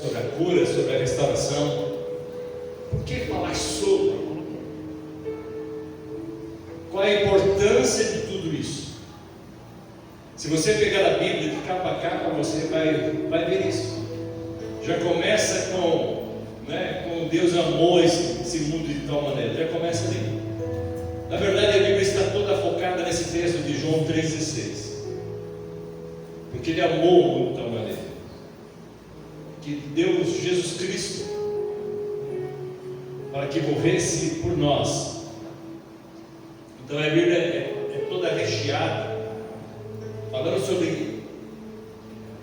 sobre a cura, sobre a restauração. Por que falar sobre? Qual é a importância de tudo isso? Se você pegar a Bíblia de capa a capa, você vai ver isso. Já começa com Deus amou esse mundo de tal maneira. Já começa ali. Na verdade, a Bíblia está toda focada nesse texto de João 3,16. Porque Ele amou o mundo de tal maneira que Deus, Jesus Cristo, para que morresse por nós. Então a Bíblia é toda recheada, falando sobre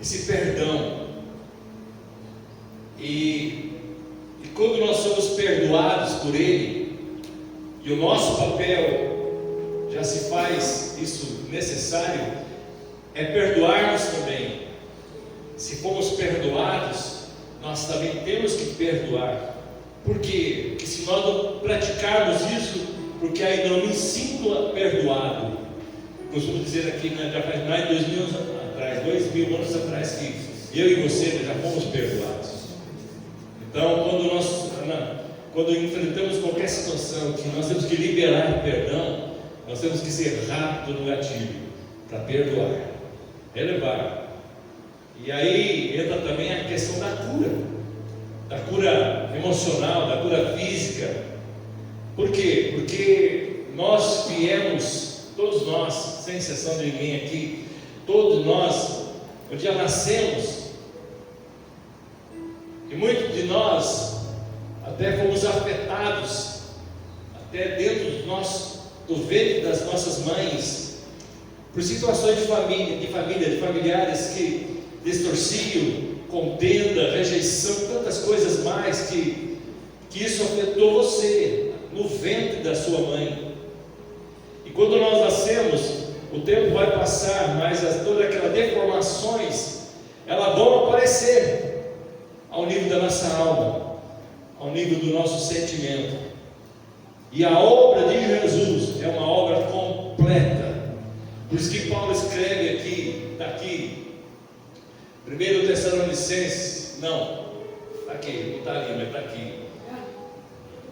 esse perdão. E quando nós somos perdoados por Ele, e o nosso papel já se faz isso necessário, é perdoarmos também. Se fomos perdoados, nós também temos que perdoar. Por quê? Porque se nós não praticarmos isso, porque ainda não me sinto perdoado. Costumo dizer aqui, já faz mais de 2000 anos atrás, 2000 anos atrás, que eu e você já fomos perdoados. Então, quando enfrentamos qualquer situação que nós temos que liberar perdão, nós temos que ser rápido no gatilho para perdoar, relevar. E aí entra também a questão da cura emocional, da cura física. Por quê? Porque nós viemos, todos nós, sem exceção de ninguém aqui, todos nós, um dia nascemos, e muitos de nós até fomos afetados, até dentro do ventre das nossas mães, por situações de família, de familiares que distorciam, contenda, rejeição, tantas coisas mais que isso afetou você no ventre da sua mãe. E quando nós nascemos, o tempo vai passar, mas todas aquelas deformações, elas vão aparecer ao nível da nossa alma, ao nível do nosso sentimento. E a obra de Jesus é uma obra completa. Por isso que Paulo escreve aqui, está aqui, 1 Tessalonicenses, não está ali, mas está aqui.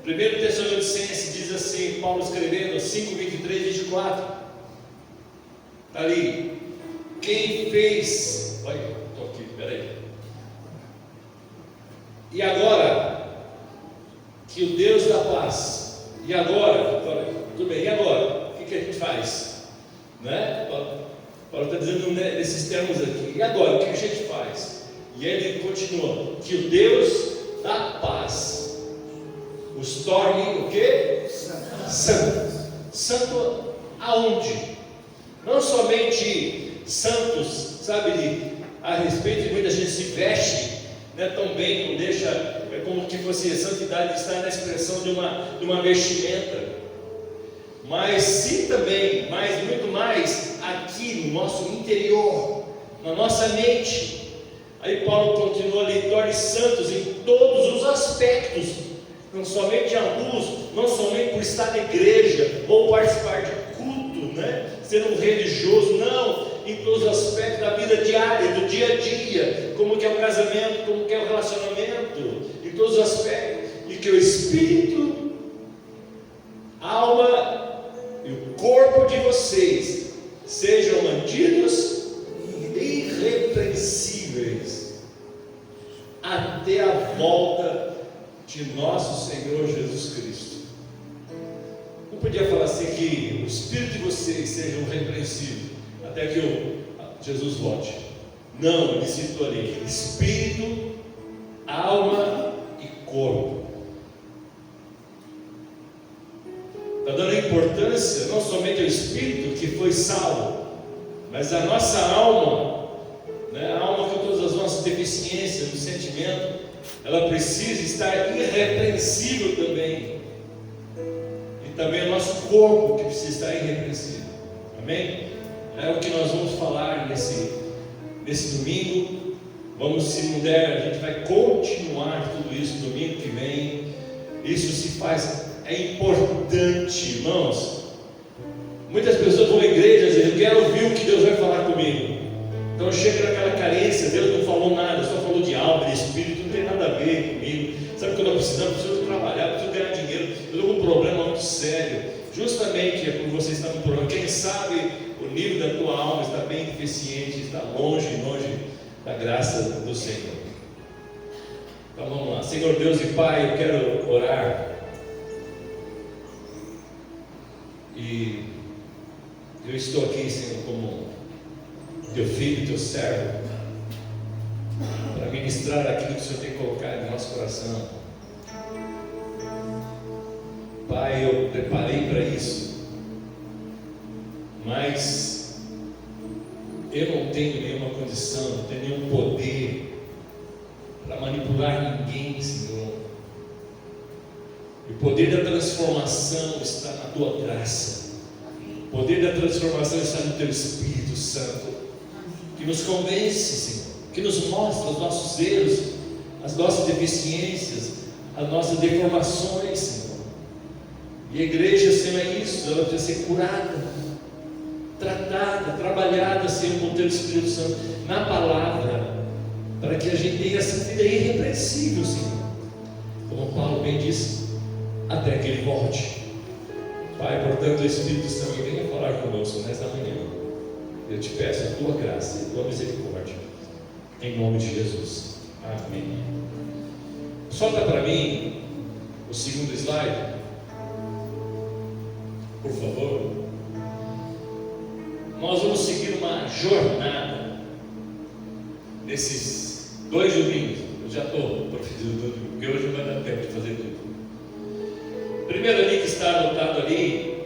1 Tessalonicenses diz assim, Paulo escrevendo, 5, 23, 24, está ali. Quem fez, olha, estou aqui, peraí. E agora, que o Deus da paz, e agora, tudo bem, e agora? O que a gente faz? Né? Paulo está dizendo nesses termos aqui, e agora, o que a gente faz? E ele continua, que o Deus da paz os torne o quê? Santos. Santo aonde? Não somente santos, sabe, a respeito de muita gente se veste, tão bem, não deixa, é como que fosse a santidade estar na expressão de uma vestimenta, mas sim também, mas muito mais aqui no nosso interior, na nossa mente. Aí Paulo continua ali, torne santos em todos os aspectos, não somente a luz, não somente por estar na igreja ou participar de culto, ser um religioso, não, em todos os aspectos da vida diária, do dia a dia, como que é o casamento, como que é o relacionamento, em todos os aspectos, e que o espírito, a alma e o corpo de vocês sejam mantidos irrepreensíveis até a volta de nosso Senhor Jesus Cristo. Não podia falar assim que o espírito de vocês sejam irrepreensíveis até que Jesus volte. Não, ele citou ali: espírito, alma e corpo. Está dando importância não somente ao espírito que foi salvo, mas a nossa alma, a alma com todas as nossas deficiências no sentimento, ela precisa estar irrepreensível também. E também o nosso corpo que precisa estar irrepreensível. Amém? É o que nós vamos falar nesse domingo. Vamos, se não der, a gente vai continuar tudo isso domingo que vem. Isso se faz, é importante, irmãos. Muitas pessoas vão à igreja e dizem: eu quero ouvir o que Deus vai falar comigo. Então chega naquela carência, Deus não falou nada, só falou de alma, de espírito, não tem precisando, preciso trabalhar, preciso ganhar dinheiro, eu estou com um problema muito sério. Justamente é por você estar com um problema. Quem sabe o nível da tua alma está bem deficiente, está longe da graça do Senhor. Então vamos lá. Senhor Deus e Pai, eu quero orar. E eu estou aqui, Senhor, como teu filho, teu servo, para ministrar aquilo que o Senhor tem colocado no nosso coração. Pai, eu preparei para isso, mas eu não tenho nenhuma condição, não tenho nenhum poder para manipular ninguém, Senhor. E o poder da transformação está na tua graça. O poder da transformação está no teu Espírito Santo, que nos convence, Senhor, que nos mostra os nossos erros, as nossas deficiências, as nossas deformações, Senhor. E a igreja, Senhor, é isso, ela precisa ser curada, tratada, trabalhada, Senhor, com o teu Espírito Santo, na palavra, para que a gente tenha essa vida irrepreensível, Senhor. Como Paulo bem disse, até que Ele volte. Pai, portanto, o Espírito Santo venha falar conosco nesta manhã. Eu te peço a tua graça e a tua misericórdia, em nome de Jesus. Amém. Solta para mim o segundo slide, por favor. Nós vamos seguir uma jornada nesses 2 domingos. Eu já estou profetizando tudo, porque hoje não vai dar tempo de fazer tudo. Primeiro ali que está anotado ali,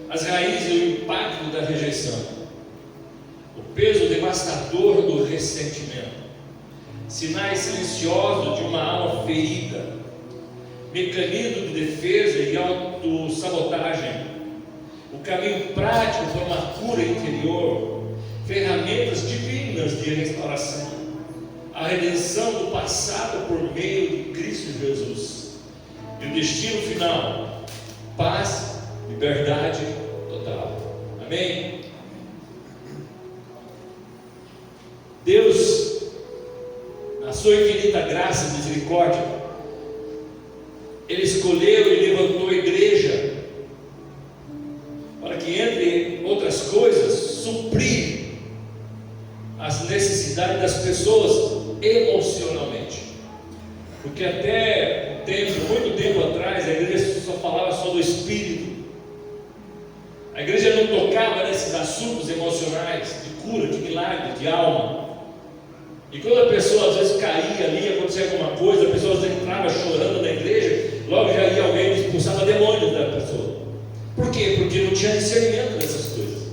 as raízes e o impacto da rejeição, o peso devastador do ressentimento, sinais silenciosos de uma alma ferida, mecanismo de defesa e autossabotagem, o caminho prático para uma cura interior, ferramentas divinas de restauração, a redenção do passado por meio de Cristo Jesus, e o destino final, paz, liberdade total. Amém? Deus, na sua infinita graça e misericórdia, Ele escolheu e levantou a igreja para que, entre outras coisas, suprir as necessidades das pessoas emocionalmente. Porque até muito tempo atrás, a igreja só falava só do Espírito. A igreja não tocava nesses assuntos emocionais, de cura, de milagre, de alma. E quando a pessoa às vezes caía ali, acontecia alguma coisa, a pessoa às vezes entrava chorando na igreja, logo já ia alguém e expulsava demônios da pessoa. Por quê? Porque não tinha discernimento dessas coisas.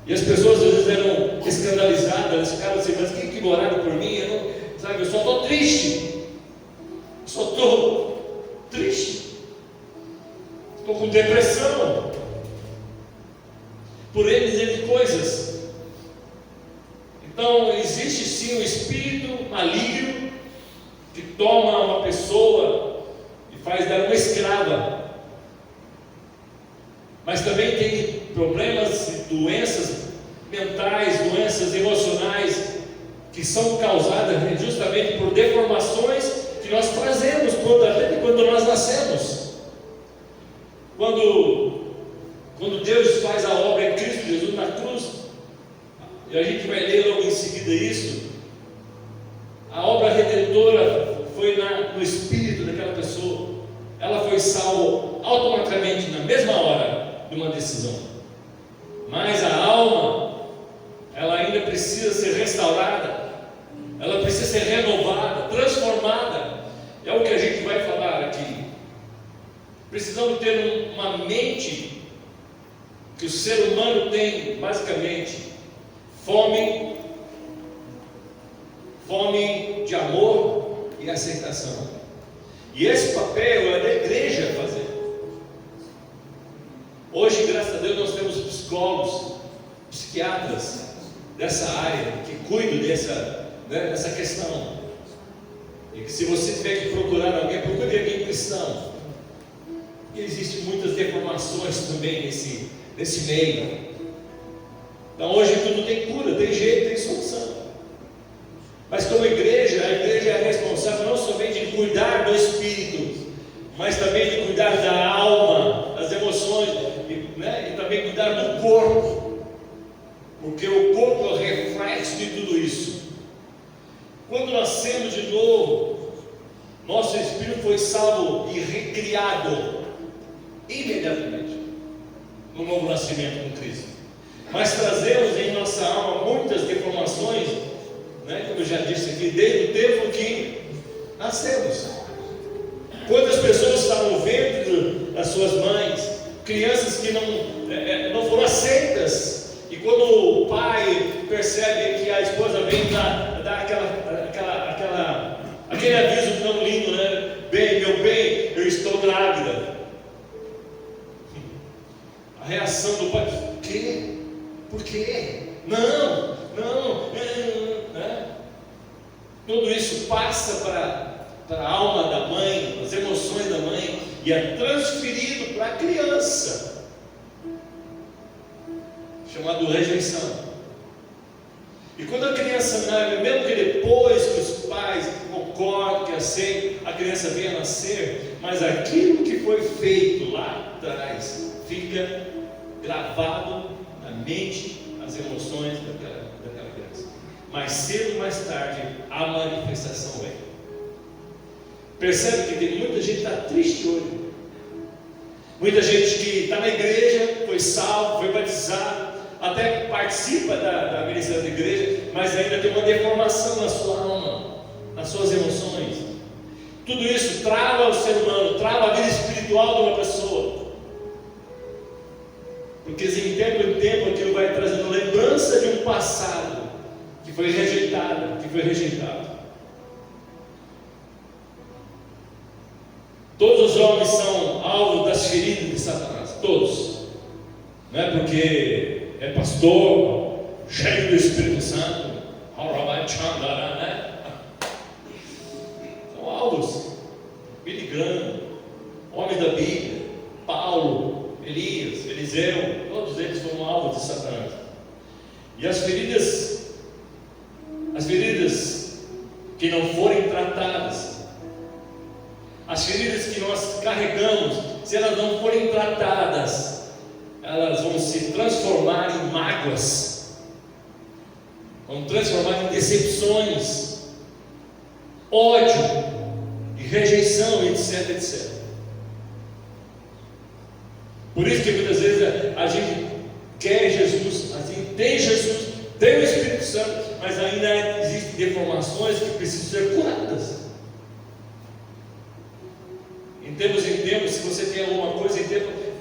E as pessoas às vezes eram escandalizadas, elas ficavam assim, mas quem que orava por mim? Eu só estou triste. Só estou triste. Estou com depressão. Por N coisas. Então, existe sim um espírito maligno que toma uma pessoa e faz dela uma escrava. Mas também tem problemas e doenças mentais, doenças emocionais que são causadas justamente por deformações que nós trazemos quando nós nascemos. Quando Deus faz a obra em Cristo Jesus na cruz, e a gente vai ler logo em seguida isso, a obra redentora foi no espírito daquela pessoa. Ela foi salva automaticamente na mesma hora de uma decisão. Mas a alma, ela ainda precisa ser restaurada, ela precisa ser renovada, transformada. É o que a gente vai falar aqui. Precisamos ter uma mente que o ser humano tem, basicamente, fome de amor e aceitação. E esse papel é da igreja fazer. Hoje, graças a Deus, nós temos psicólogos, psiquiatras dessa área que cuidam dessa questão. E que se você tiver que procurar alguém, procure alguém cristão. E existem muitas deformações também nesse meio. Então hoje tudo tem cura, tem jeito, tem solução. Mas como igreja, a igreja é responsável não somente do espírito, mas também de cuidar da alma, das emoções, e também cuidar do corpo, porque o corpo é o reflexo de tudo isso. Quando nascemos de novo, nosso espírito foi salvo e recriado imediatamente no novo nascimento com Cristo. Mas trazemos em nossa alma muitas deformações, como eu já disse aqui, desde o tempo que nascemos. Quantas pessoas estavam no ventre das suas mães, crianças que não foram aceitas, e quando o pai percebe que a esposa vem dar aquele aviso tão lindo, bem, meu bem, eu estou grávida. A reação do pai: o quê? Por quê? Não. Tudo isso passa para a alma da mãe, as emoções da mãe, e é transferido para a criança, chamado rejeição. E quando a criança nasce, mesmo que depois que os pais concordam, que aceitam, a criança venha a nascer, mas aquilo que foi feito lá atrás fica gravado na mente, nas emoções daquela criança. Mais cedo ou mais tarde, a manifestação vem. Percebe que tem muita gente que está triste hoje. Muita gente que está na igreja, foi salvo, foi batizado, até participa da ministração da igreja, mas ainda tem uma deformação na sua alma, nas suas emoções. Tudo isso trava o ser humano, trava a vida espiritual de uma pessoa. Porque de tempo em tempo aquilo vai trazendo lembrança de um passado que foi rejeitado. Todos os homens são alvo das feridas de Satanás, todos. Não é porque é pastor, cheio do Espírito Santo, são alvos. Billy Graham, homens da Bíblia, Paulo, Elias, Eliseu, todos eles foram alvos de Satanás. E as feridas que não forem tratadas, as feridas que nós carregamos, se elas não forem tratadas, elas vão se transformar em mágoas, vão transformar em decepções, ódio e rejeição, etc. Por isso que muitas vezes a gente quer Jesus, a gente tem Jesus, tem o Espírito Santo, mas ainda existem deformações que precisam ser curadas. Em tempos, se você tem alguma coisa,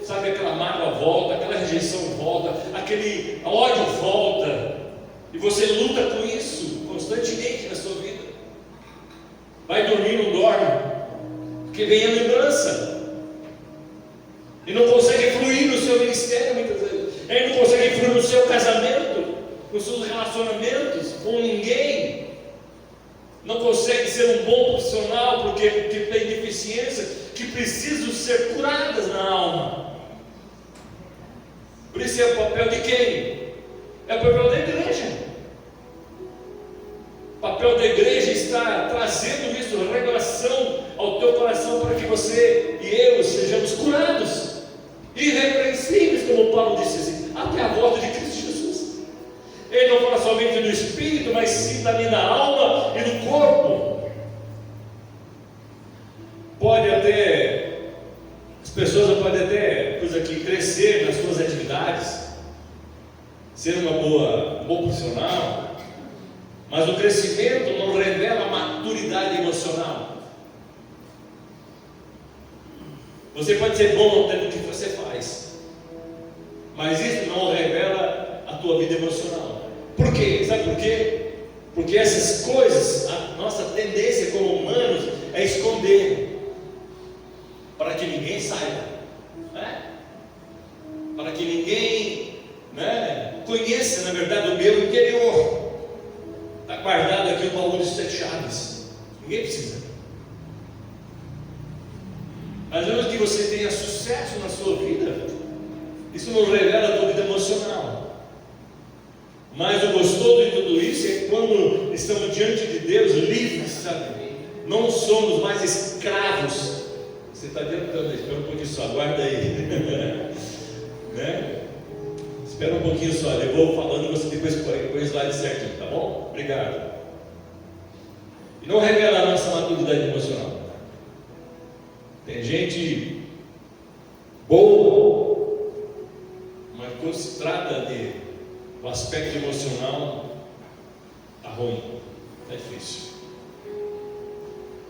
sabe, aquela mágoa volta, aquela rejeição volta, aquele ódio volta, e você luta com isso constantemente na sua vida. Vai dormir, não dorme, porque vem a lembrança, e não consegue fluir no seu ministério muitas vezes, ele não consegue fluir no seu casamento, nos seus relacionamentos com ninguém, não consegue ser um bom profissional porque tem deficiência que precisam ser curadas na alma. Por isso é o papel de quem? É o papel da igreja. O papel da igreja está trazendo isso, revelação ao teu coração, para que você e eu sejamos curados, irrepreensíveis, como Paulo disse assim, até a volta de Cristo Jesus. Ele não fala somente do espírito, mas sim também da alma e do corpo. As pessoas podem até crescer nas suas atividades, ser um bom profissional, mas o crescimento não revela a maturidade emocional. Você pode ser bom no que você faz, mas isso não revela a tua vida emocional. Por quê? Sabe por quê? Porque essas coisas, a nossa tendência como humanos é esconder, para que ninguém saiba, para que ninguém conheça, na verdade, o meu interior. Está guardado aqui o baú de 7 chaves, ninguém precisa. Mas mesmo que você tenha sucesso na sua vida, isso não revela a tua vida emocional. Mas o gostoso de tudo isso é quando estamos diante de Deus livres, sabe? não somos mais escravos. Você está adiantando, espera um pouquinho só, aguarda aí. Né? Espera um pouquinho só, eu vou falando, você depois põe o slide certinho, tá bom? Obrigado. E não revela a nossa maturidade emocional. Tem gente boa, mas quando se trata de o aspecto emocional, está ruim, está difícil.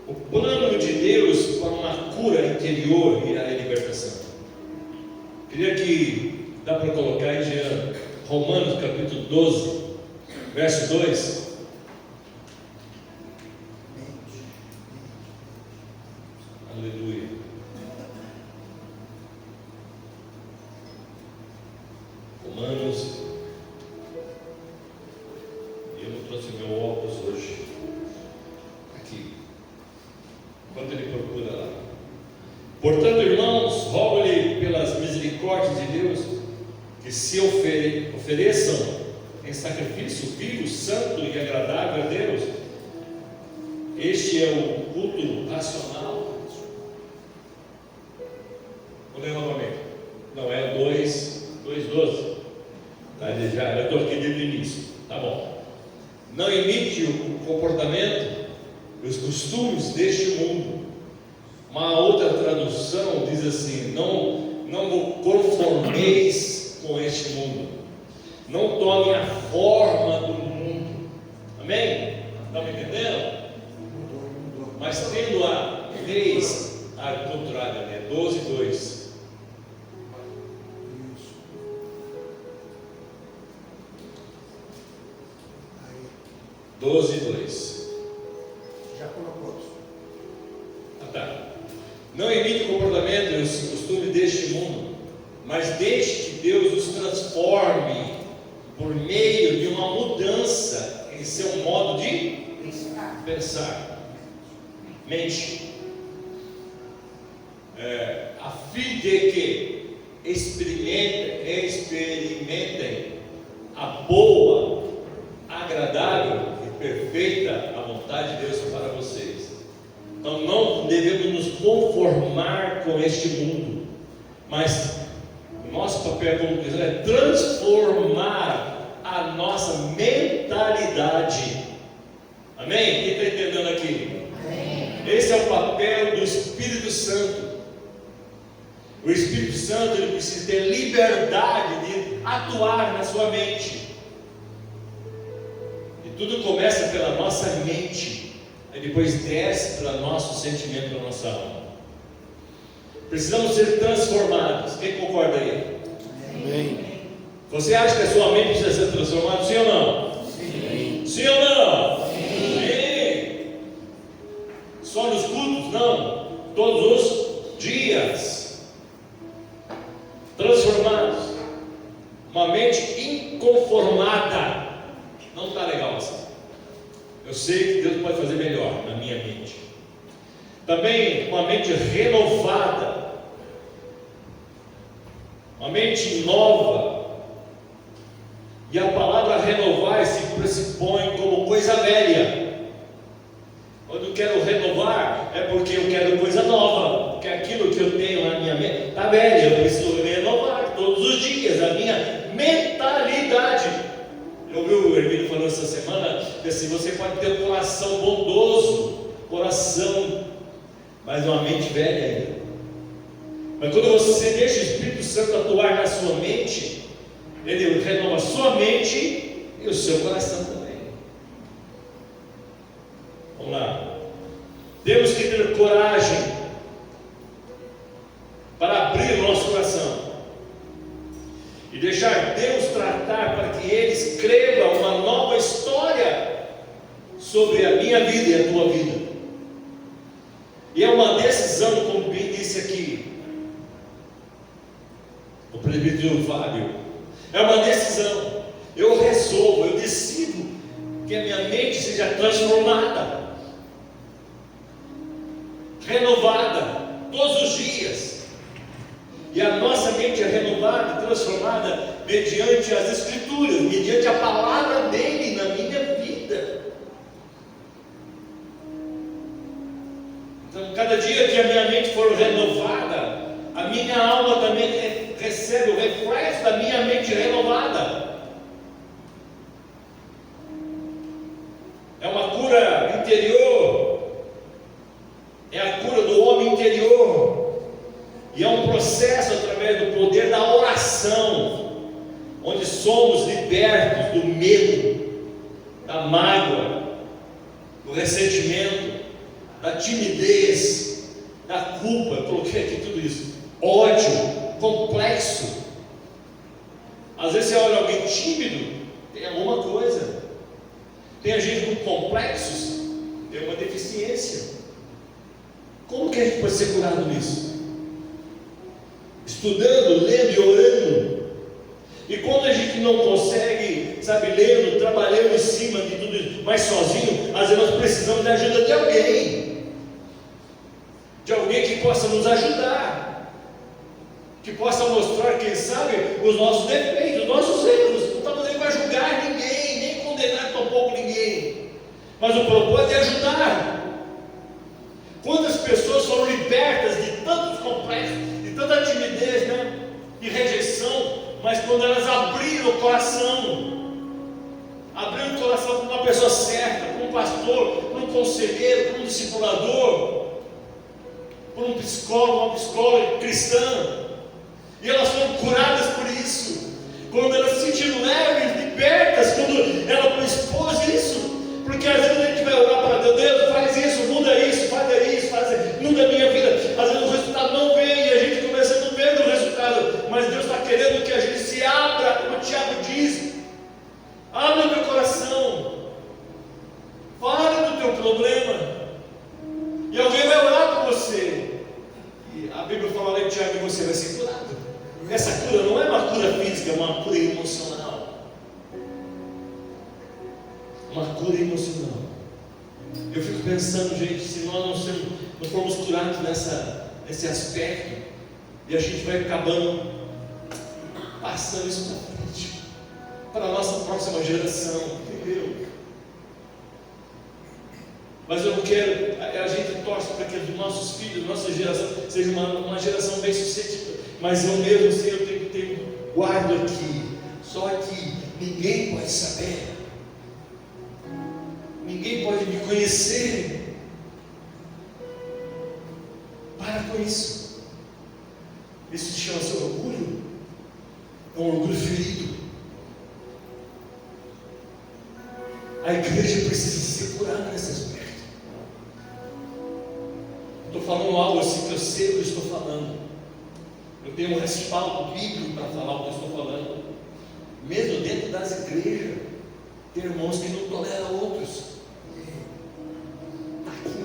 O plano de Deus para uma cura interior e a libertação. Queria que dá para colocar aí, Jean, Romanos capítulo 12, verso 2. Aleluia. Romanos. Eu não trouxe meu óculos hoje. Aqui. Enquanto ele procura lá. Portanto, irmãos, rogo-lhe pelas misericórdias de Deus que se ofereçam em sacrifício vivo, santo e agradável a Deus. Este é o culto racional. Vou ler novamente. Não, é 2:12. Tá, eu estou aqui desde o início. Tá bom. Não imite o comportamento e os costumes deste mundo. Uma outra tradução diz assim: não conformeis com este mundo. Não tome a forma do mundo. Amém? Estão me entendendo? Mas tendo a leis ao contrário, né? 12:2. 12:2. Já colocou. Tá. Não imite o comportamento e os costumes deste mundo, mas deixe que Deus os transforme por meio de uma mudança em seu modo de pensar. Mente. A fim de que experimentem a boa, agradável e perfeita a vontade de Deus para vocês. Então não devemos nos conformar com este mundo, mas o nosso papel como cristão é transformar a nossa mentalidade. Amém? Quem está entendendo aqui? Amém. Esse é o papel do Espírito Santo. O Espírito Santo ele precisa ter liberdade de atuar na sua mente. E tudo começa pela nossa mente. Aí depois desce para nosso sentimento, para nossa alma. Precisamos ser transformados. Quem concorda aí? Amém. Você acha que a sua mente precisa ser transformada? Sim ou não? Sim. Sim ou não? Sim. Sim. Só nos cultos? Não. Todos os dias. Transformados. Uma mente inconformada. Não está legal assim. Eu sei que Deus pode fazer melhor na minha mente. Também uma mente renovada, uma mente nova. E a palavra renovar se pressupõe como coisa velha. Quando eu quero renovar, é porque eu quero coisa nova, porque aquilo que eu tenho na minha mente está velho. Eu preciso renovar todos os dias a minha mentalidade. Eu ouvi o Hermínio falando essa semana que assim, você pode ter um coração bondoso, coração, mas uma mente velha ainda. Mas quando você deixa o Espírito Santo atuar na sua mente, ele renova a sua mente e o seu coração também. Vamos lá. Temos que ter coragem para abrir o nosso coração e deixar Deus tratar para que Ele escreva uma nova história sobre a minha vida e a tua vida. E é uma decisão, como bem disse aqui o presbítero Fábio, é uma decisão. Eu resolvo, eu decido que a minha mente seja transformada, renovada todos os dias. E a nossa mente é renovada, transformada mediante as Escrituras, mediante a palavra dele na minha vida. Então, cada dia que a minha mente for renovada, a minha alma também recebe o reflexo da minha mente renovada. É uma cura interior, é a cura do homem interior, e é um processo através do poder da oração, onde somos libertos do medo, da mágoa, do ressentimento, da timidez, da culpa. Eu coloquei aqui tudo isso, ódio, complexo. Às vezes você olha alguém tímido, tem alguma coisa. Tem a gente com complexos, tem uma deficiência. Como que a gente pode ser curado nisso? Estudando, lendo e orando. E quando a gente não consegue, lendo, trabalhando em cima de tudo isso, mas sozinho, às vezes nós precisamos da ajuda de alguém. De alguém que possa nos ajudar, que possa mostrar, quem sabe, os nossos defeitos, os nossos erros. Não estamos nem para julgar ninguém, nem condenar tampouco ninguém, mas o propósito é ajudar. Quantas pessoas foram libertas de tantos complexos, de tanta timidez, de rejeição, mas quando elas abriram o coração para uma pessoa certa, para um pastor, para um conselheiro, para um discipulador, por um psicólogo, uma psicóloga cristã, e elas foram curadas por isso. Quando elas se sentiram leves, libertas, quando ela expôs isso, porque às vezes a gente vai orar para Deus, Deus faz isso, muda isso, muda a minha vida. Às vezes o resultado não vem e a gente começa a não ver o resultado, mas Deus está querendo que a gente se abra, como o Tiago diz, abra o teu coração, fale do teu problema, e alguém vai orar por você. E a Bíblia fala lá em Tiago que você vai ser curado. Essa cura não é uma cura física, é uma cura emocional. Uma cura emocional. Eu fico pensando, gente, se nós não formos curados nesse aspecto, e a gente vai acabando passando isso para frente, para a nossa próxima geração, entendeu? Mas eu não quero, a gente torce para que os nossos filhos, nossa geração, seja uma geração bem sucedida, mas eu mesmo sei, eu tenho que ter guardo aqui, só aqui, ninguém pode saber, ninguém pode me conhecer. Para com isso. Isso se chama seu orgulho, é um orgulho ferido. A igreja precisa ser curada nesse aspecto. Estou falando algo assim que eu sei o que eu estou falando. Eu tenho um respaldo bíblico para falar o que eu estou falando. Mesmo dentro das igrejas, tem irmãos que não toleram outros. Está aqui.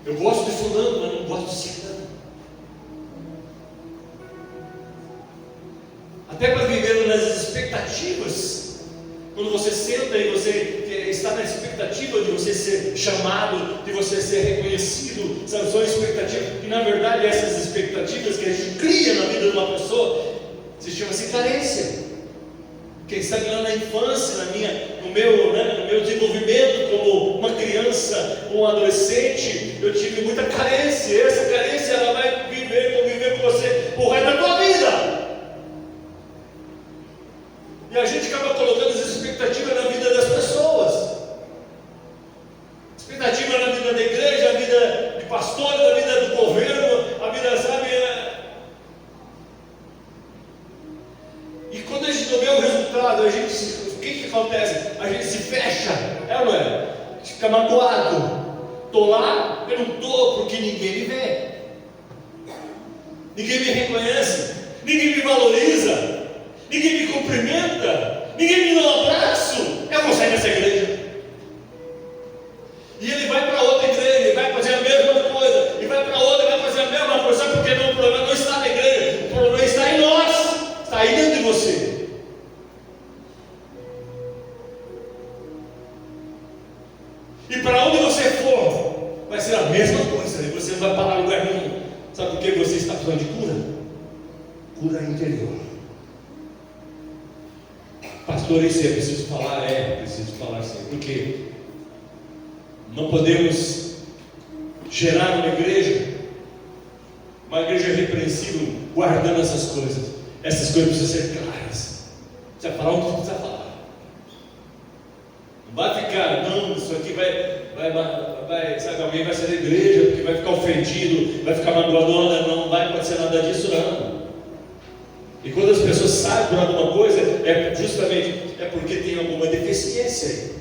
Eu gosto de fulano, mas não gosto de ciclano. Até para viver nas expectativas. Quando você senta e você está na expectativa de você ser chamado, de você ser reconhecido, são expectativas, e na verdade essas expectativas que a gente cria na vida de uma pessoa, se chama-se carência. Quem sabe lá na infância, no meu desenvolvimento como uma criança, um adolescente, eu tive muita carência, e essa carência ela vai conviver com você o resto da tua vida. E a gente acaba colocando as expectativas na vida das pessoas, expectativa na vida da igreja, a vida de pastor, a vida do governo, a vida, e quando a gente não vê o resultado, o que acontece? A gente se fecha, é ou não é? A gente fica magoado. Estou lá, eu não estou porque ninguém me vê, ninguém me reconhece, ninguém me valoriza, ninguém me cumprimenta, ninguém me dá um abraço. Eu vou sair dessa igreja. E ele vai para outra igreja, ele vai fazer a mesma coisa, e vai para outra, vai fazer a mesma coisa. Sabe por quê? O problema não está na igreja, o problema está em nós, está aí dentro de você. E para onde você for, vai ser a mesma coisa, e você não vai parar em lugar nenhum. Sabe por que você está precisando de cura? Cura interior. Pastor, isso é preciso falar? É, preciso falar sim. Por quê? Não podemos gerar uma igreja repreensível, guardando essas coisas. Essas coisas precisam ser claras. Precisa falar o que precisa falar. Não vai ficar, não, isso aqui sabe, alguém vai sair da igreja porque vai ficar ofendido, vai ficar magoado. Não vai acontecer nada disso, não. E quando as pessoas sabem por alguma coisa, é justamente porque tem alguma deficiência aí.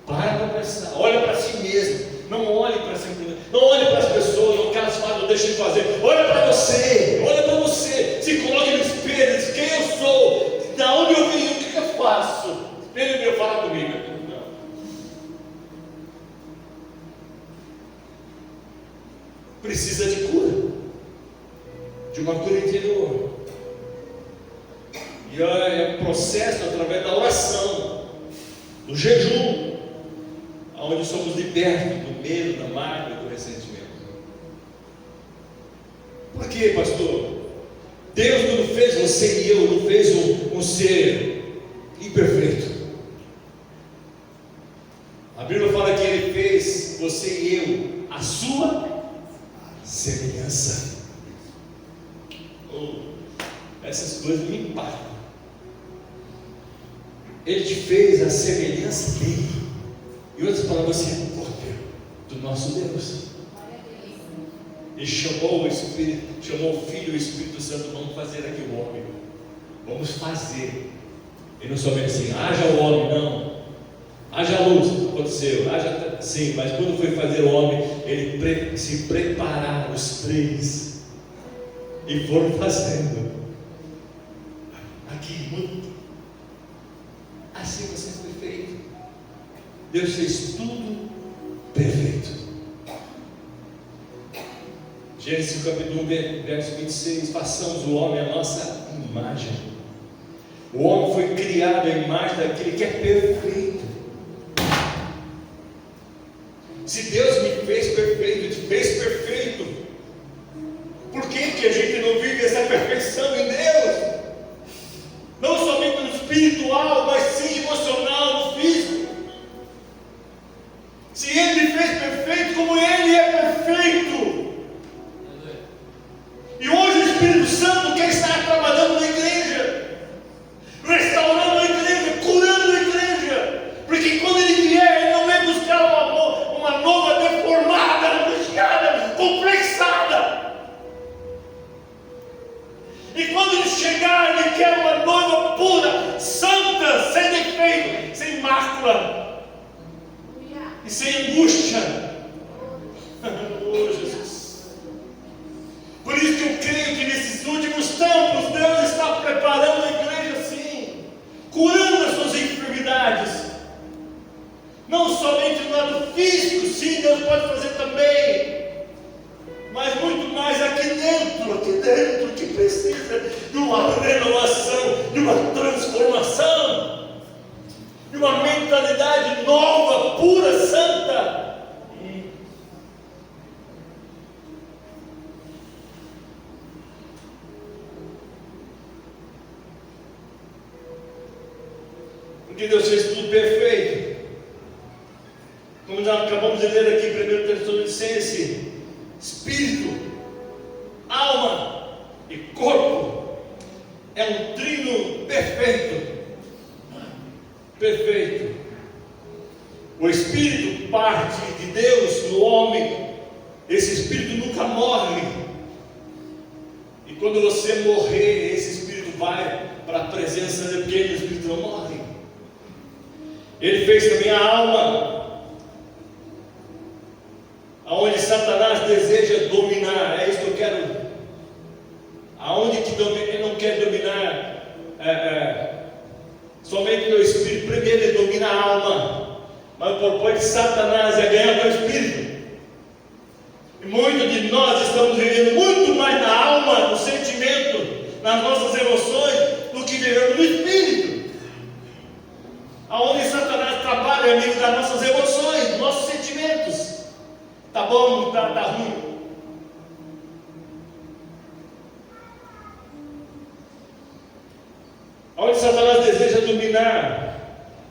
Para pensar, olha para si mesmo, não olhe para si, não olhe para as pessoas, o que elas fazem, deixa de fazer. Olha para você, se coloque no espelho, diz quem eu sou, de onde eu vim, o que eu faço. Espelho meu, fala comigo. Não. Precisa de cura, de uma cura interior. E é um processo através da oração, do jejum, onde somos libertos do medo, da mágoa e do ressentimento. Por quê, pastor? Deus não fez você e eu, não fez um ser imperfeito. A Bíblia fala que Ele fez você e eu a sua semelhança. Essas coisas me impactam. Ele te fez a semelhança dele. Em outras palavras, você é cópia do nosso Deus. Ele chamou o Espírito, chamou o Filho e o Espírito Santo. Vamos fazer aqui o homem. Vamos fazer. E não somente assim, haja o homem, não. Haja luz, aconteceu. Haja, sim, mas quando foi fazer o homem, ele se prepararam os três e foram fazendo. Aqui, muito. Assim você é perfeito. Deus fez tudo perfeito. Gênesis capítulo 1, verso 26. Façamos o homem a nossa imagem. O homem foi criado à imagem daquele que é perfeito. Se Deus me fez perfeito, te fez perfeito, por que a gente não vive essa perfeição em Deus? Não somente no espiritual, mas sim emocional, no físico. Se Ele me fez perfeito, como Ele é perfeito. E hoje o Espírito Santo quer estar trabalhando na igreja, restaurando a igreja, curando a igreja. Porque quando Ele vier, Ele não vem buscar uma nova deformada, angustiada, complexada. E quando Ele chegar, Ele quer uma noiva pura, santa, sem defeito, sem mácula e sem angústia. Oh, Jesus. Por isso que eu creio que nesses últimos tempos Deus está preparando a igreja assim, curando as suas enfermidades. Não somente no lado físico, sim, Deus pode fazer também, mas muito mais aqui dentro que precisa de uma renovação, de uma transformação, de uma mentalidade nova, pura, santa. Porque Deus fez tudo perfeito. Como nós acabamos de ler aqui em 1 Tessalonicenses, espírito, alma e corpo é um trino perfeito. Perfeito. O espírito parte de Deus no homem. Esse espírito nunca morre. E quando você morrer, esse espírito vai para a presença dele, porque o espírito não morre. Ele fez também a alma, aonde Satanás deseja dominar. É isso que eu quero. Aonde que ele não quer dominar somente o espírito. Primeiro ele domina a alma, mas o propósito de Satanás é ganhar o espírito. E muitos de nós estamos vivendo muito mais na alma, no sentimento, nas nossas emoções, do que vivendo no espírito. Aonde Satanás trabalha, amigo, das nossas emoções, dos nossos sentimentos. Tá bom, tá ruim. Aonde Satanás deseja dominar.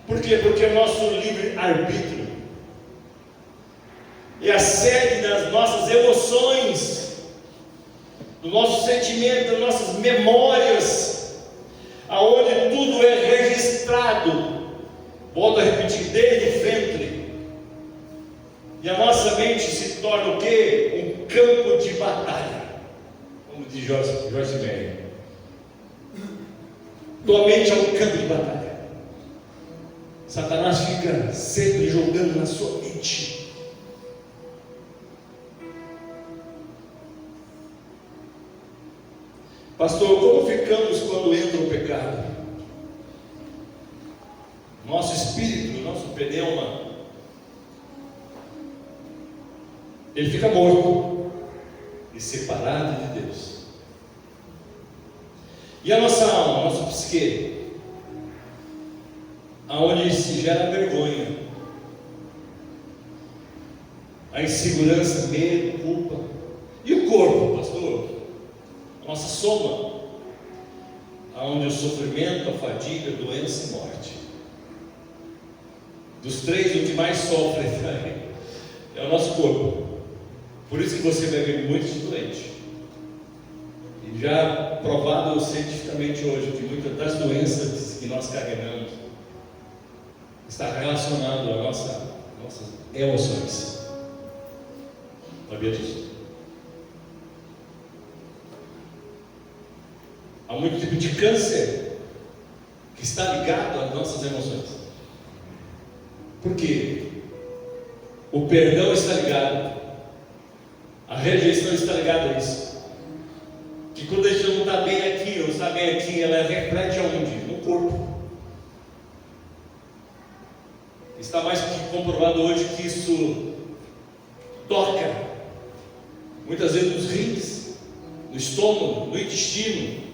Por quê? Porque é nosso livre-arbítrio. é a sede das nossas emoções, do nosso sentimento, das nossas memórias, aonde tudo é registrado. Volto a repetir, desde o ventre. E a nossa mente se torna o quê? Um campo de batalha, como diz Joyce Meyer. Tua mente é um campo de batalha. Satanás fica sempre jogando na sua mente. Pastor, como ficamos quando entra o pecado? Nosso espírito, nosso pneuma, ele fica morto e separado de Deus. E a nossa alma, a nossa psique, aonde se gera vergonha, a insegurança, medo, culpa. E o corpo, pastor? A nossa soma, aonde o sofrimento, a fadiga, a doença e morte. Dos três, o que mais sofre é o nosso corpo. Por isso que você vai ver muitos doentes. E já provado cientificamente hoje que muitas das doenças que nós carregamos está relacionado às nossas emoções. Sabia disso? Há muito tipo de câncer que está ligado às nossas emoções. Por quê? O perdão está ligado, a rejeição está ligada a isso. Que quando a gente não está bem aqui, não está bem aqui, ela reflete aonde? No corpo. Está mais que comprovado hoje que isso toca, muitas vezes nos rins, no estômago, no intestino.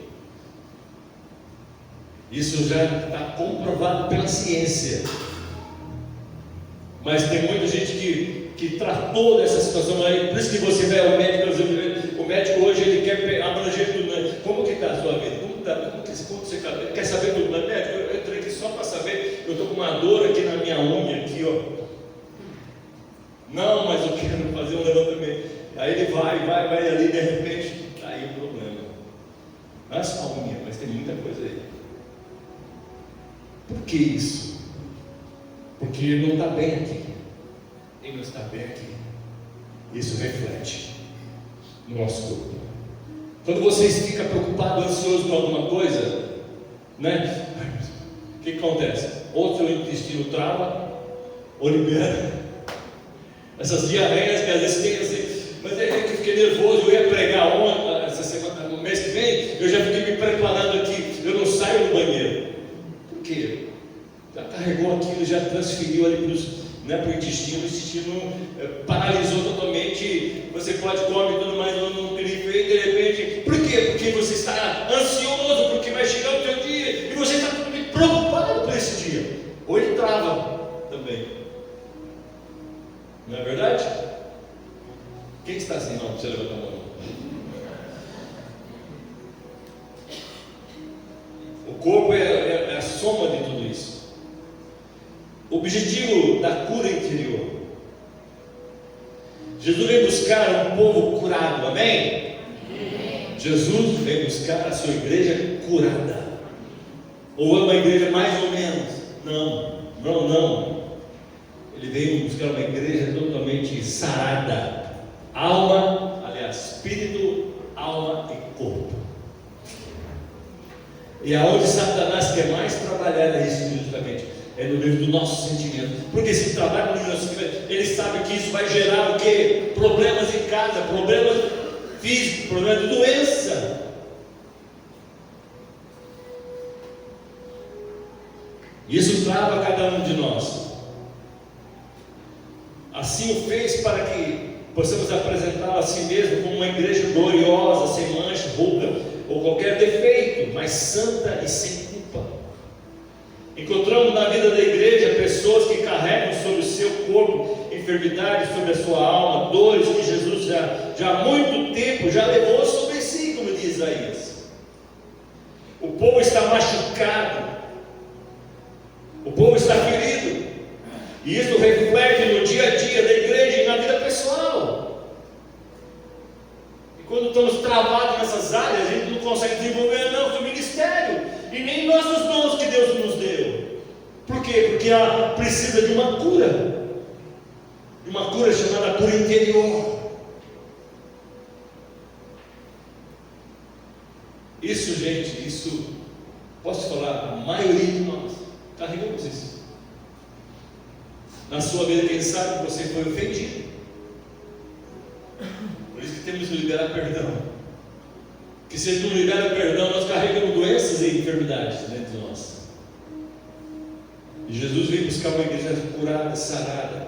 Isso já está comprovado pela ciência. Mas tem muita gente que tratou dessa situação aí. Por isso que você vai ao médico, o médico hoje ele quer abranger tudo, né? Como que está a sua vida? Como você quer saber tudo, né? Médico, eu entrei aqui só para saber, eu estou com uma dor aqui na minha unha, aqui, ó. Não, mas eu quero fazer um levantamento. Aí ele vai ali, de repente, está aí o problema. Não é só a unha, mas tem muita coisa aí. Por que isso? Porque ele não está bem aqui. Ele não está bem aqui. Isso reflete no nosso corpo. Quando vocês ficam preocupados, ansiosos com alguma coisa, né? O que acontece? Ou seu intestino trava, ou libera. Essas diarreias que às vezes tem assim, mas é que eu fiquei nervoso, eu ia pregar ontem, essa semana, no mês que vem, eu já fiquei me preparando aqui, eu não saio do banheiro. Por quê? Já carregou aquilo, já transferiu ali para o intestino, o intestino paralisou totalmente. Você pode comer tudo mais, não tem efeito, de repente. Por quê? Porque você está ansioso, porque vai chegar o teu dia e você está preocupado por esse dia. Ou ele trava também. Não é verdade? Quem está assim? Não, você levanta a mão. O corpo é a soma de tudo isso. O objetivo da cura interior. Jesus veio buscar um povo curado, amém? Jesus veio buscar a sua igreja curada. Ou é uma igreja mais ou menos? Não. Ele veio buscar uma igreja totalmente sarada. Alma, aliás, espírito, alma e corpo. E aonde Satanás quer mais trabalhar é isso justamente. É no nível do nosso sentimento. Porque se trabalha no nível do sentimento, ele sabe que isso vai gerar o quê? Problemas em casa, problemas físicos, problemas de doença. Isso trava cada um de nós. Assim o fez para que possamos apresentá-lo a si mesmo como uma igreja gloriosa, sem mancha, ruga ou qualquer defeito, mas santa e sem culpa. Encontramos na vida da igreja pessoas que carregam sobre o seu corpo enfermidades, sobre a sua alma, dores que Jesus já há muito tempo já levou sobre si, como diz Isaías. O povo está machucado, o povo está ferido, e isso reflete no dia a dia da igreja e na vida pessoal. estamos travados nessas áreas, a gente não consegue desenvolver nosso ministério e nem nossos dons que Deus nos deu. Por quê? Porque ela precisa de uma cura chamada cura interior. Isso, gente, posso falar, a maioria de nós carregamos isso. Na sua vida, quem sabe você foi ofendido. Por isso que temos que liberar perdão. Porque se não libera perdão, nós carregamos doenças e enfermidades dentro de nós. E Jesus veio buscar uma igreja curada, sarada,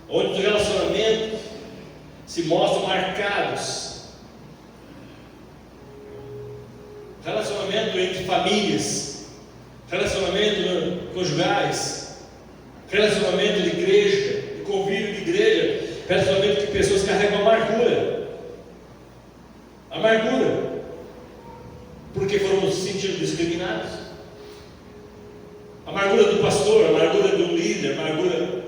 onde os relacionamentos se mostram marcados. Relacionamento entre famílias, relacionamento conjugais, relacionamento de igreja, de convívio de igreja, relacionamento que pessoas carregam amargura. Porque foram se sentindo discriminados. Amargura do pastor, amargura do líder, amargura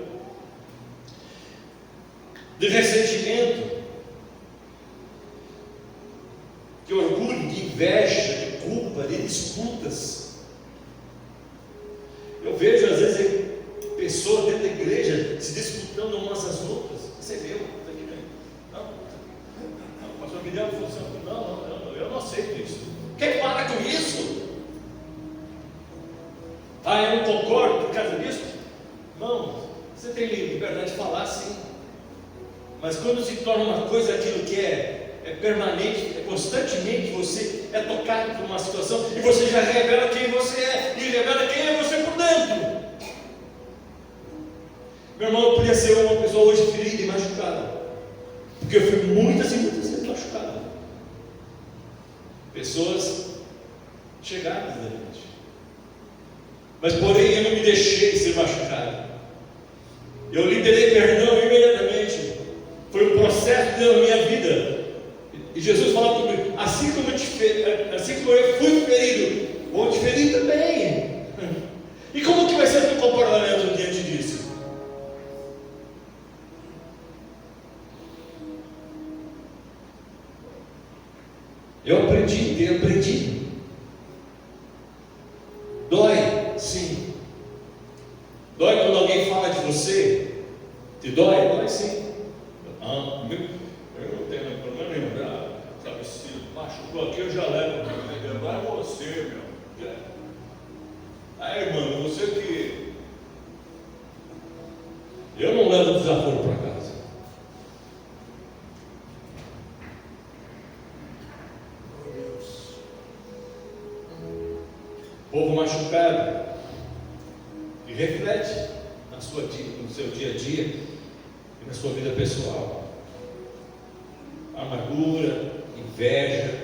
de ressentimento, de orgulho, de inveja, de culpa, de disputas. Eu vejo às vezes pessoas dentro da igreja se disputando umas às outras. Você viu? Não, pastor Miguel falou assim, não, eu não aceito isso. Quem para com isso? Eu não concordo por causa disso. Não, você tem liberdade de falar sim. Mas quando se torna uma coisa aquilo que é permanente, constantemente você é tocado por uma situação e você já revela quem você é e revela quem é você por dentro. Meu irmão, eu podia ser uma pessoa hoje ferida e machucada, porque eu fui muitas e muitas vezes machucado. Pessoas chegadas da gente, mas porém eu não me deixei ser machucado. Eu liberei perdão imediatamente. Foi um processo da minha vida. E Jesus falou comigo: assim como eu fui ferido, vou te ferir também. E como que vai ser o teu comportamento diante disso? Eu aprendi. Dói, sim. Dói quando alguém fala de você. Te dói? Dói sim. Eu não tenho problema nenhum. Sabe, se machucou aqui, eu já levo. Agora é você, meu. Irmão, você que. Eu não levo desaforo para casa. Povo machucado, e reflete no seu dia a dia e na sua vida pessoal. Amargura, inveja.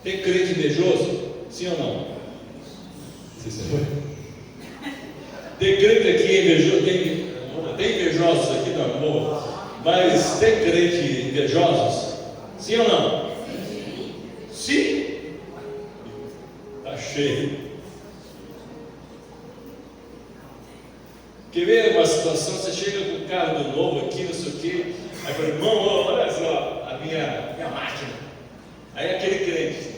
Tem crente invejoso? Sim ou não? Tem crente aqui invejoso? Tem invejosos aqui no amor? Mas tem crente invejosos? Sim ou não? Sim? Está cheio. Quer ver uma situação? Você chega com um carro do novo aqui, não sei o quê. Aí fala: irmão, olha só a minha máquina. Aí aquele crente: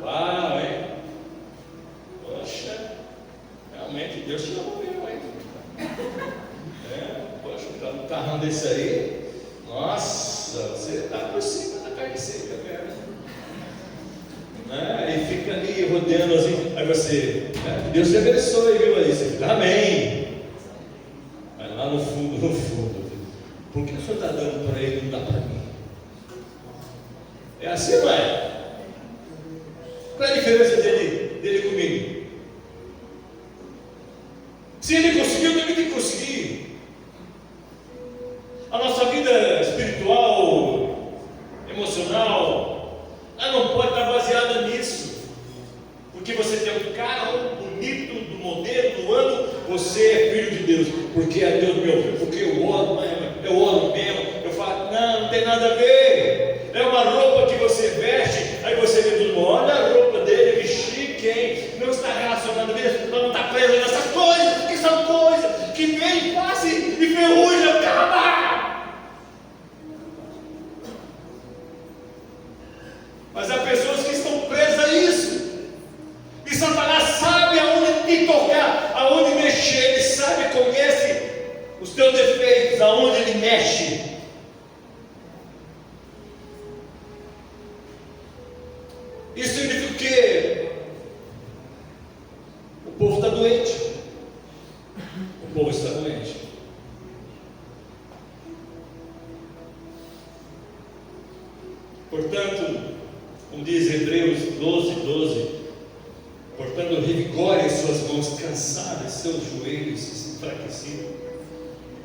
uau, hein? Poxa, realmente Deus te amou mesmo, hein? Poxa, um carrão desse aí. Nossa, você está por cima da carne seca mesmo. E fica ali rodeando assim. Aí você: Deus te abençoe, viu? Aí você fica: amém. Mas lá no fundo, por que o senhor está dando para ele e não dá para mim? É assim, não é? Qual é a diferença dele comigo? Se ele conseguiu, eu também tenho que conseguir. A nossa vida espiritual, emocional, ela não pode estar baseada nisso. Porque você tem um carro bonito, do modelo, do ano, você é filho de Deus. Porque é Deus meu filho, porque eu oro mesmo. Eu falo: não tem nada a ver. É uma roupa que você veste, aí você vê tudo: olha a roupa dele, que chique, hein? Não está relacionado a isso, não está preso nessas coisas, porque são coisas que vem, passe e ferrugem, acaba. os teus defeitos, aonde ele mexe. Isso significa o quê? O povo está doente. O povo está doente. Portanto, como diz Hebreus 12:12, portanto, revigorem suas mãos cansadas, seus joelhos enfraquecidos.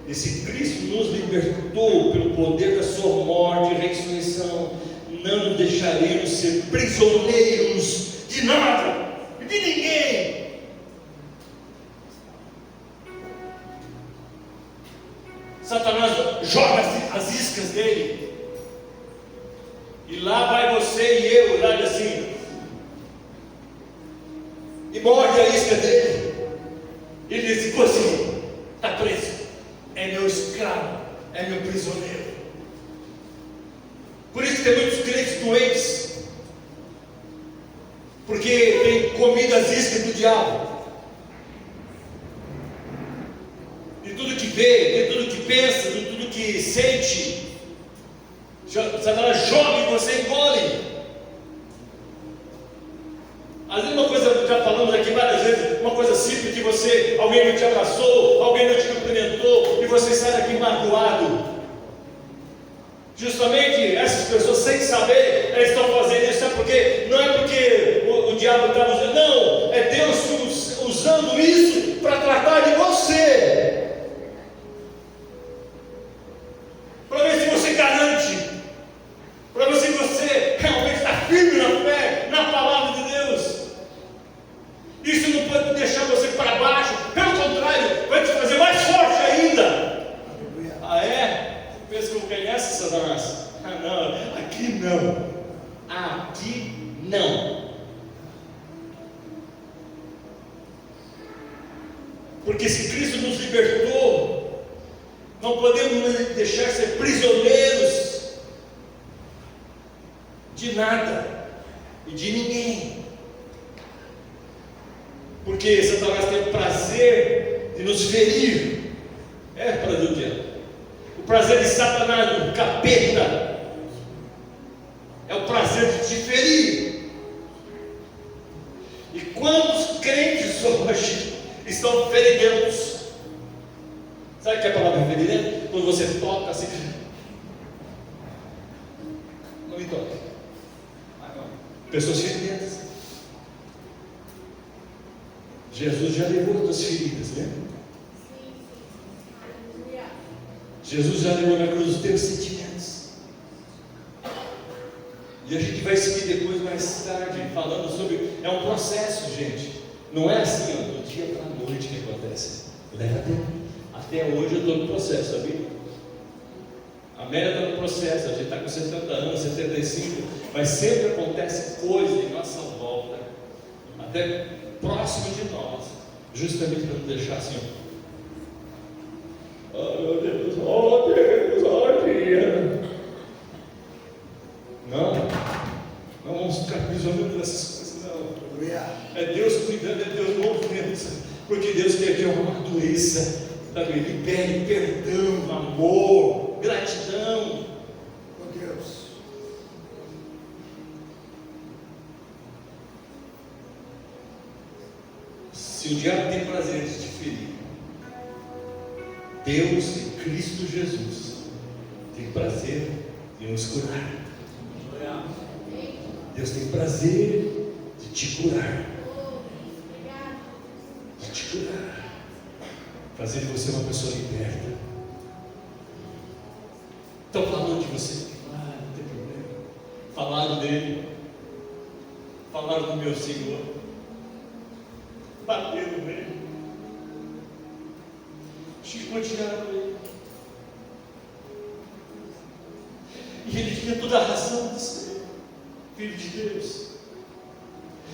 E se Cristo nos libertou pelo poder da sua morte e ressurreição, não nos deixaremos ser prisioneiros de nada, de ninguém. Satanás joga as iscas dele, e lá vai você e eu, olha assim, e morde a isca dele. Ele diz assim: está preso, é meu escravo, é meu prisioneiro. Por isso que tem muitos crentes doentes, porque tem comido as iscas do diabo. De tudo que vê, de tudo que pensa, de tudo que sente, Satanás joga e você engole. Às vezes uma coisa, já falamos aqui várias vezes, uma coisa simples que alguém não te abraçou, alguém não te cumprimentou, e você sai daqui magoado. Justamente essas pessoas, sem saber, elas estão fazendo isso, não é porque o diabo está usando, não, é Deus usando isso para tratar de você, para ver se você garante, para ver se você realmente está firme na fé, na palavra de Deus. Isso não pode deixar você para baixo, pelo contrário, vai te fazer mais forte ainda. Ah, é? Pensa que eu conheço, Satanás? Ah, não, aqui não. Aqui não. Porque se Cristo nos libertou, não podemos deixar ser prisioneiros de nada e de ninguém. Porque Satanás tem prazer de nos ferir. É para o diabo. O prazer de Satanás, do capeta, é o prazer de te ferir. E quantos crentes hoje estão ferimentos? Sabe o que é a palavra ferimento? Quando você toca assim, não me toque. Pessoas ferimentas. Jesus já levou as tuas feridas, né? Jesus já levou na cruz os teus sentimentos. E a gente vai seguir depois, mais tarde, falando sobre. É um processo, gente. Não é assim, ó, do dia para a noite que acontece. Leva tempo. Até hoje eu estou no processo, sabia? A Amélia está no processo. A gente está com 70 anos, 75. Mas sempre acontece coisa em nossa volta, até próximo de nós, justamente para nos deixar assim, ó. Oh meu Deus, oh Deus, oh dia. Não vamos ficar prisioneiros dessas coisas, não. É Deus cuidando, é Deus movendo, porque Deus quer que eu amadureça, sabe? Ele pede perdão, amor, gratidão. Oh Deus. Se o diabo tem prazer de te ferir, Deus em Cristo Jesus tem prazer em nos curar. Deus tem prazer de te curar, de te curar, fazer de você uma pessoa liberta. Estão falando de você? Não tem problema. Falaram dele, falaram do meu Senhor, bateram nele, chicotearam ele, e ele tinha toda a razão de ser filho de Deus.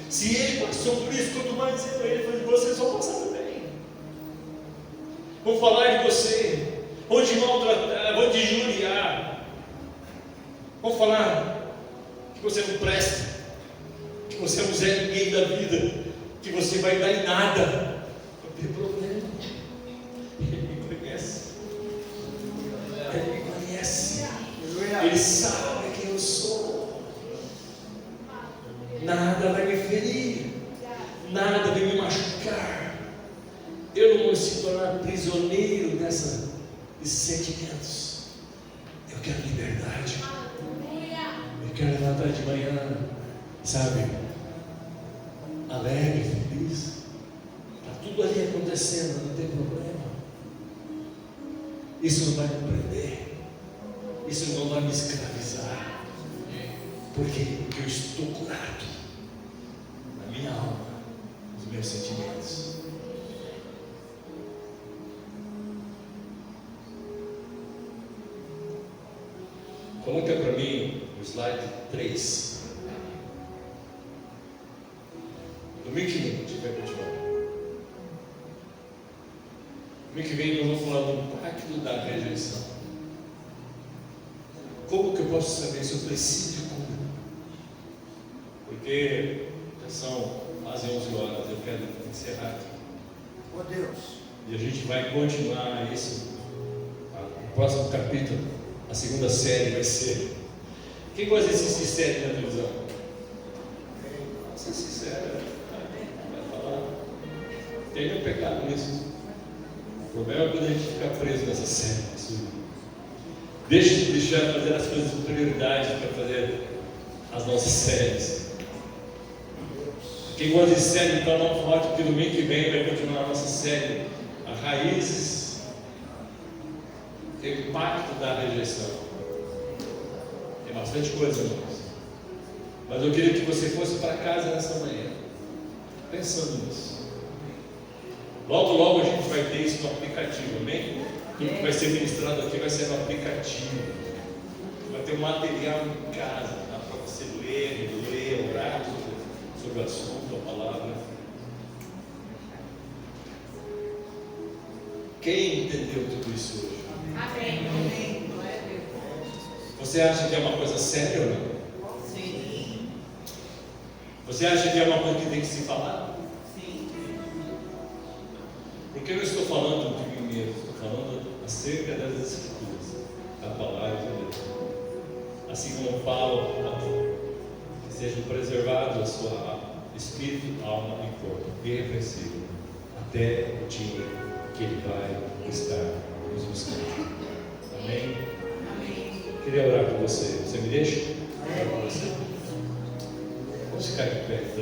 Se ele passou por isso, quanto mais ele, vocês vão passar também. Vão falar de você, vão te maltratar, vão te injuriar, vão falar que você não presta, que você não é ninguém da vida, que você vai dar em nada. Não tem problema, ele me conhece. eu não vou se tornar prisioneiro desses sentimentos. Eu quero liberdade. Eu quero levantar de manhã, sabe, alegre, feliz. Está tudo ali acontecendo, não tem problema. Isso não vai me prender. Isso não vai me escravizar. Porque eu estou curado na minha alma, nos meus sentimentos. Coloca para mim o slide 3. Domingo que vem, a gente vai continuar. Domingo que vem nós vamos falar do impacto da rejeição. Como que eu posso saber se eu preciso de cura? Porque já são quase 11 horas, eu quero encerrar aqui. Oh Deus. E a gente vai continuar isso. O próximo capítulo, a segunda série vai ser. Quem gosta de assistir série na televisão? Vamos ser sincero. Vai falar. Tem nenhum pecado nisso. O problema é quando a gente fica preso nessa série. Deixa de deixar fazer as coisas com prioridade para fazer as nossas séries. Quem gosta de série, então não falta, porque domingo que vem vai continuar a nossa série, as raízes, o impacto da rejeição. Tem bastante coisa, irmãos. Mas eu queria que você fosse para casa nessa manhã, pensando nisso. Logo, logo a gente vai ter isso no aplicativo, amém? Tudo que vai ser ministrado aqui vai ser no aplicativo. Vai ter um material em casa, tá? Para você ler, orar sobre o assunto, a palavra. Quem entendeu tudo isso hoje? Amém. Você acha que é uma coisa séria ou não? Sim. Você acha que é uma coisa que tem que se falar? Sim. Porque eu não estou falando de mim mesmo, estou falando acerca das Escrituras, da palavra de Deus. Assim como Paulo, que sejam preservados a sua espírito, alma e corpo, irrepreensível, até o dia que Ele vai estar nos buscando. Amém? Amém. Queria orar por você. Você me deixa? Orar por você. Vamos ficar de pé.